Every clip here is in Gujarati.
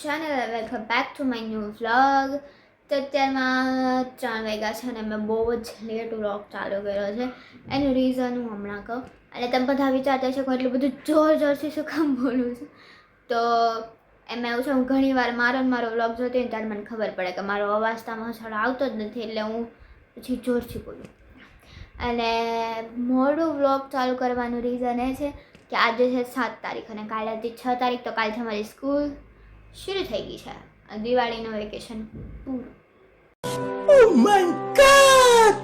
channel and welcome back to my new vlog. તો અત્યારમાં 3 વાગ્યા છે અને મેં બહુ જ લેટ વ્લોગ ચાલુ કર્યો છે. એનું રીઝન હું હમણાં કહું. અને તમે બધા વિચારતા છો કે એટલું બધું જોરથી શું કામ બોલું છું. તો એમાં એવું છે, હું ઘણી વાર મારો વ્લોગ જોતી હોય ત્યારે મને ખબર પડે કે મારો અવાજ તામાં હસડ આવતો જ નથી, એટલે હું પછી જોરથી બોલું. અને મોડું વ્લોગ ચાલુ કરવાનું રીઝન એ છે કે આજે છે 7 તારીખ અને કાલે હતી 6 તારીખ. તો કાલથી અમારી સ્કૂલ શરૂ થઈ ગઈ છે. દિવાળીનું વેકેશન પૂરું. Oh my god!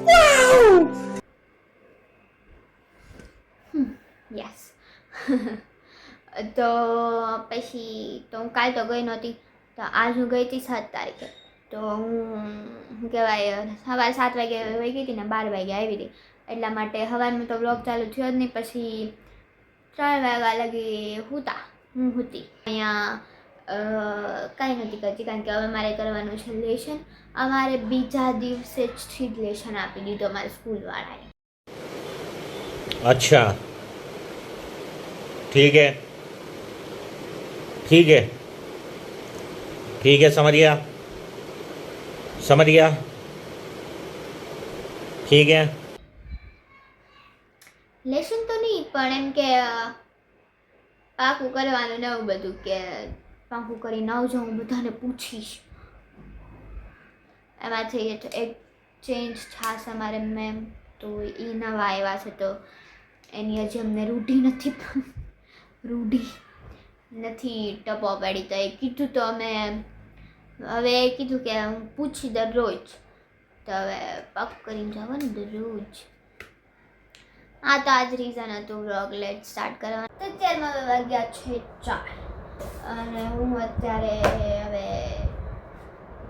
Wow! Yes. તો પછી તો હું કાલ તો ગઈ નહોતી, તો આજ હું ગઈ હતી 7 તારીખે. તો હું શું કહેવાય, સવારે 7 વાગે વહી ગઈ હતી ને 12 વાગે આવી હતી. એટલા માટે સવારમાં તો વ્લોગ ચાલુ થયો જ નહીં. પછી 3 વાગ્યા લગી હું હતી અહીંયા કાંઈ નથી કરતી, કારણ કે હવે મારે કરવાનું છે લેશન. અમારે બીજા દિવસે જ લેશન આપી દીધો અમારે સ્કૂલવાળાએ. अच्छा ठीक है ठीक है ठीक है समझ गया ठीक है. લેશન તો નહીં, પણ એમ કે પાકું કરવાનું ને એવું બધું, કે પાકું કરીને આવજો, હું બધાને પૂછીશ. એમાંથી એક ચેન્જ થશે અમારે મેમ, તો એ નવા આવ્યા છે, તો એની હજી અમને રૂઢી નથી ટપો પડી. તો એ કીધું, તો અમે હવે એ કીધું કે હું પૂછી દરરોજ. તો હવે પાક કરીને જવાનું દરરોજ. આ તો આજ રીઝન હતું વ્લોગ લેટ સ્ટાર્ટ કરવાનું. તો અત્યારમાં હવે વાગ્યા છે 4 અને હું અત્યારે હવે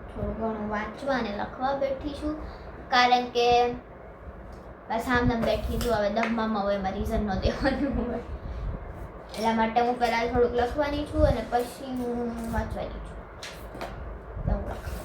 થોડું ઘણું વાંચવા અને લખવા બેઠી છું, કારણ કે બસ આમ બેઠી છું. હવે દમવામાં હોય એમાં રીઝન ન દેવાનું હોય, એટલા માટે હું પહેલાં થોડુંક લખવાની છું અને પછી હું વાંચવાની છું. તો હું લખવા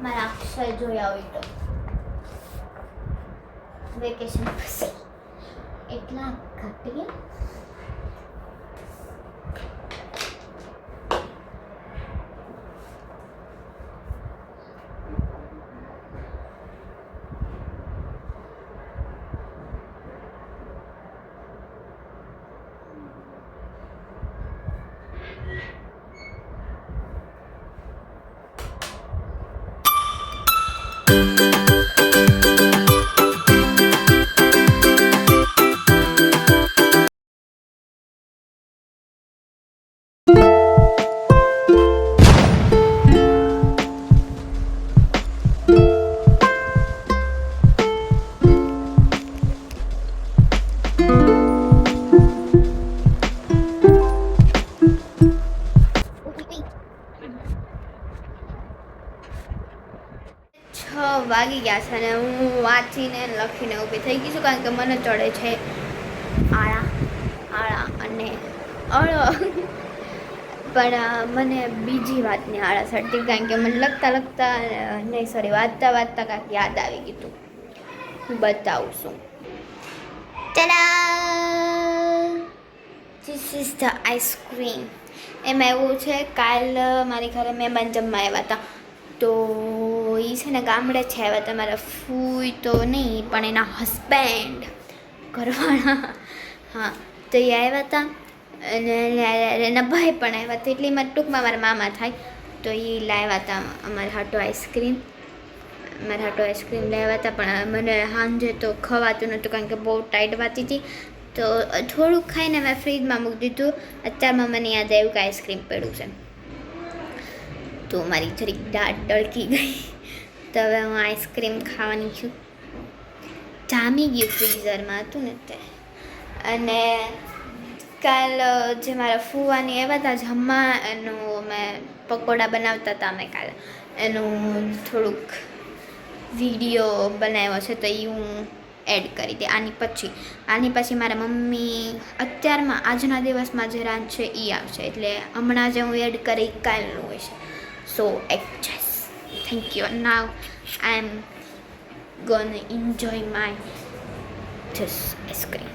મારા અક્ષર જોયા હોય તો વેકેશન પછી એટલા ઘટ્યા. વાગી ગયા છે અને હું વાંચીને લખીને ઊભી થઈ ગઈ છું, કારણ કે મને ચડે છે આળા અને અળ. પણ મને બીજી વાતની આળા ચડતી, કારણ કે મને વાંચતા કાંઈક યાદ આવી ગયું. હું બતાવું છું. This is the ice cream. એમાં એવું છે, કાલ મારી ઘરે મહેમાન જમવા આવ્યા હતા, તો એ છે ને ગામડેથી આવ્યા તમારા ફૂઈ તો નહીં પણ એના હસબેન્ડ ઘરવાળા હા તો એ આવ્યા હતા અને એના ભાઈ પણ આવ્યા હતા એટલે એમાં ટૂંકમાં મારા મામા થાય તો એ લાવ્યા હતા અમારા હાટો આઈસ્ક્રીમ લાવ્યા હતા પણ મને સાંજે તો ખવાતું નહોતું કારણ કે બહુ ટાઈટ વાતી હતી તો થોડુંક ખાઈને મેં ફ્રીજમાં મૂકી દીધું અત્યારમાં મને યાદ આવ્યું કે આઈસ્ક્રીમ પડ્યું છે તો મારી જરીક દાઢ ડળકી ગઈ તો હવે હું આઈસ્ક્રીમ ખાવાની છું જામી ગયું ફ્રીઝરમાં હતું ને તે અને કાલ જે મારા ફૂવાની આવ્યા હતા જમવા એનું મેં પકોડા બનાવતા હતા અમે કાલે એનું થોડુંક વિડીયો બનાવ્યો છે તો એ હું એડ કરી દે આની પછી મારા મમ્મી અત્યારમાં આજના દિવસમાં જે રાંધ છે એ આવશે એટલે હમણાં જે હું એડ કરી કાલનું હોય છે so adjust thank you now I am gonna enjoy my this ice cream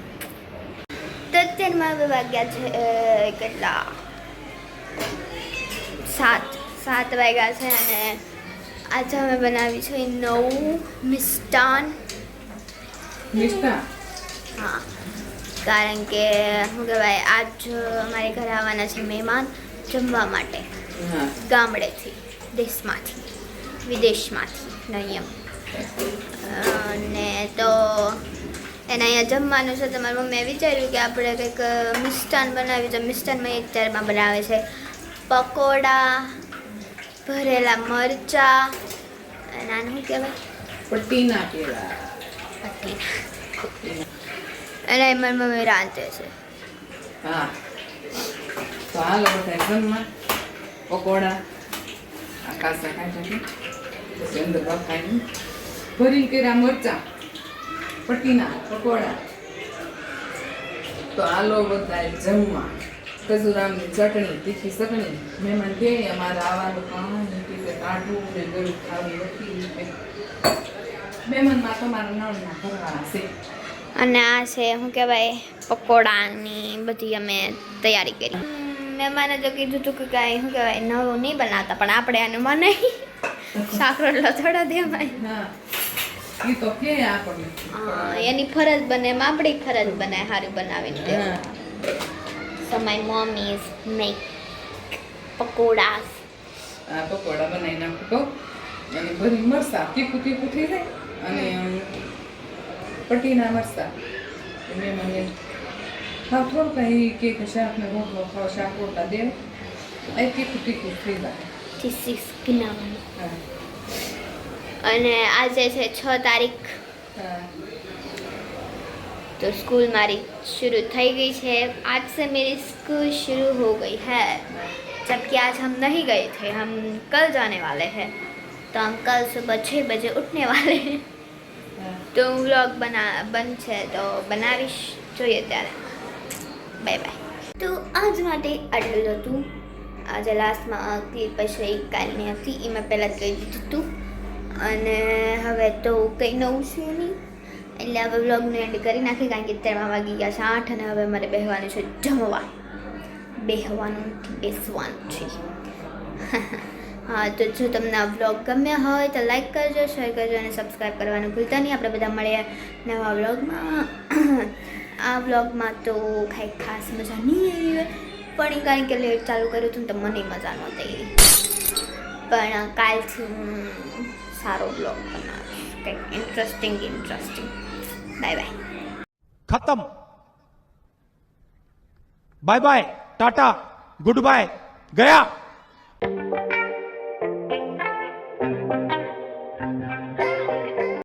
તો અત્યારમાં હવે વાગ્યા છે કેટલા 7 વાગ્યા છે અને આજે અમે બનાવી છે નવું મિષ્ટાન હા કારણ કે શું કહેવાય આજ અમારે ઘરે આવવાના છે મહેમાન જમવા માટે ગામડેથી વિદેશમાંથી નહીં અને તો એને અહીંયા જમવાનું છે તો મારી મમ્મીએ વિચાર્યું કે આપણે કંઈક મિષ્ટાન બનાવ્યું છે મિષ્ટાનમાં એક ચારમાં બનાવે છે પકોડા ભરેલા મરચા અને આનું શું કહેવાય પટ્ટીના અને મારી મમ્મી રાંધે છે હા તો હાલો બધા જમવા પકોડા આકાશ ખાઈ પછી અંદર ખાઈને ભરીને કર્યા મરચા પટ્ટીના પકોડા તો હાલો બધા જમવા ખજૂરામની ચટણી તીખી ચટણી મહેમાન કહે અમારે આવવાનું પાણી કે કાઢવું ને ગળું ખાવું નથી મહેમાનમાં તમારા નળના ભરવાના છે અને આ છે શું કહેવાય પકોડાની બધી અમે તૈયારી કરી મહેમાને તો કીધું હતું કે કાંઈ શું કહેવાય નવું નહીં બનાવતા પણ આપણે આને મને શાક રોટલો થોડા દેવાય હા એ તો કે આપણને એની ફરજ બને એમ આપણી ફરજ બનાય સારું બનાવીને દેવા So my mom is make pakodas. આ પકોડા બનાવી નાખું તો અને બધી મરસા તીખું થઈ જાય અને પટ્ટીના મરસા મેં મને હા થોડું કંઈ કે શાક ને રોટલો ખાવ શાક રોટલા દે એ તીખું થઈ જાય This is બનાવવાનું હા અને આજે છે 6 તારીખ હા तो स्कूल हमारी शुरू થઈ गई है आज से मेरी स्कूल शुरू हो गई है जबकि आज हम नहीं गए थे हम कल जाने वाले हैं तो हम कल सुबह 6 बजे उठने वाले हैं तो व्लॉग बन છે તો બનાવીશ જોઈએ ત્યારે બાય બાય તો આજ માટે આટલું જ હતું આજે લાસ્ટમાં ક્લિપ પછી કાલની હતી એ મેં પહેલાં કહી દીધું હતું અને હવે તો કંઈ નવું છે નહીં એટલે હવે વ્લોગનું એન્ડ કરી નાખી કારણ કે અત્યારમાં વાગી ગયા છે 8 અને હવે મારે બેસવાનું છે જમવા બેસવાનું છે હા તો જો તમને આ વ્લોગ ગમ્યા હોય તો લાઈક કરજો શેર કરજો અને સબસ્ક્રાઈબ કરવાનું ભૂલતા નહીં આપણે બધા મળીએ નવા વ્લોગમાં આ વ્લોગમાં તો કાંઈ ખાસ મજા નહીં આવી હોય પણ કારણ કે લેટ ચાલુ કર્યું હતું ને તો મને મજા નહોતી આવી પણ કાલથી હું સારો વ્લોગ બનાવીશ કંઈક ઇન્ટરેસ્ટિંગ બાય બાય खत्म बाय बाय टाटा गुड बाय गया